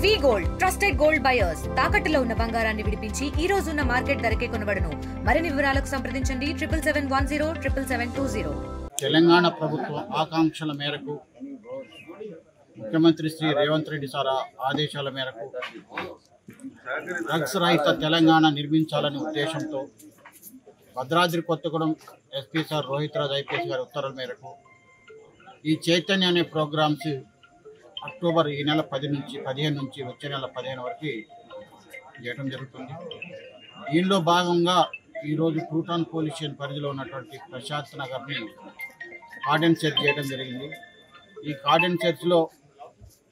వి gold trusted gold buyers తాకట్టులో ఉన్న బంగారాన్ని విడిపించి ఈ రోజు ఉన్న మార్కెట్ ధరకే కొనబడును. మరిన్ని వివరాలకు సంప్రదించండి 7710 తెలంగాణ ప్రభుత్వం ఆకాంక్షల మేరకు ముఖ్యమంత్రి శ్రీ రేవంత్ రెడ్డి సార్ ఆదేశాల మేరకు డ్రగ్స్ రహిత తెలంగాణ నిర్మించాలనే ఉద్దేశంతో Bhadradri Kothagudem SP sir Rohit Raj IPS గారి ఉత్తర్వుల మేరకు ఈ చైతన్య అనే ప్రోగ్రామ్స్ అక్టోబర్ ఈ నెల 15 నుంచి వచ్చే నెల 15 వరకు చేయడం జరుగుతుంది. దీనిలో భాగంగా ఈరోజు టూటాన్ పోలీస్ స్టేషన్ పరిధిలో ఉన్నటువంటి ప్రశాంత్ నగర్ని కార్డన్ సెర్చ్ చేయడం జరిగింది. ఈ కార్డన్ సెర్చ్లో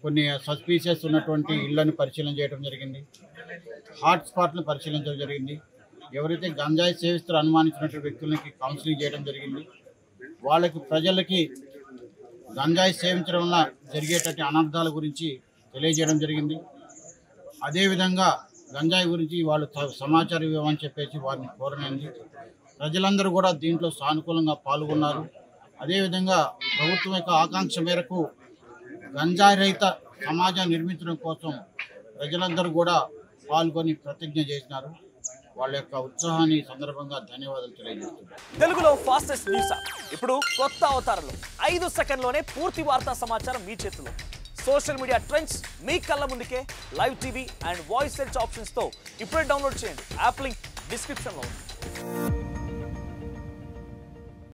కొన్ని సస్పీషియస్ ఉన్నటువంటి ఇళ్లను పరిశీలన చేయడం జరిగింది. హాట్స్పాట్లను పరిశీలించడం జరిగింది. ఎవరైతే గంజాయి సేవిస్తారో అనుమానించినటువంటి వ్యక్తులకి కౌన్సిలింగ్ చేయడం జరిగింది. వాళ్ళకి ప్రజలకి గంజాయి సేవించడం వల్ల జరిగేటటువంటి అనర్థాల గురించి తెలియజేయడం జరిగింది. అదేవిధంగా గంజాయి గురించి వాళ్ళు సమాచారం ఇవ్వమని చెప్పేసి వారిని కోరనండి. ప్రజలందరూ కూడా దీంట్లో సానుకూలంగా పాల్గొన్నారు. అదేవిధంగా ప్రభుత్వం యొక్క ఆకాంక్ష మేరకు గంజాయి రహిత సమాజాన్ని నిర్మించడం కోసం ప్రజలందరూ కూడా పాల్గొని ప్రతిజ్ఞ చేసినారు. వాళ్ళ యొక్క ఉత్సాహాన్ని సందర్భంగా ధన్యవాదాలు తెలియజేస్తున్నారు. తెలుగులో ఫాస్టెస్ట్ న్యూస్ ఇప్పుడు కొత్త అవతారంలో 5 సెకండ్లోనే పూర్తి వార్తా సమాచారం మీ చేతిలో. సోషల్ మీడియా ట్రెండ్స్ మీ కళ్ళ ముందుకే live TV and voice search options తో ఇప్పుడే డౌన్లోడ్ చేయండి. యాప్ లింక్ డిస్క్రిప్షన్ లో ఉంది.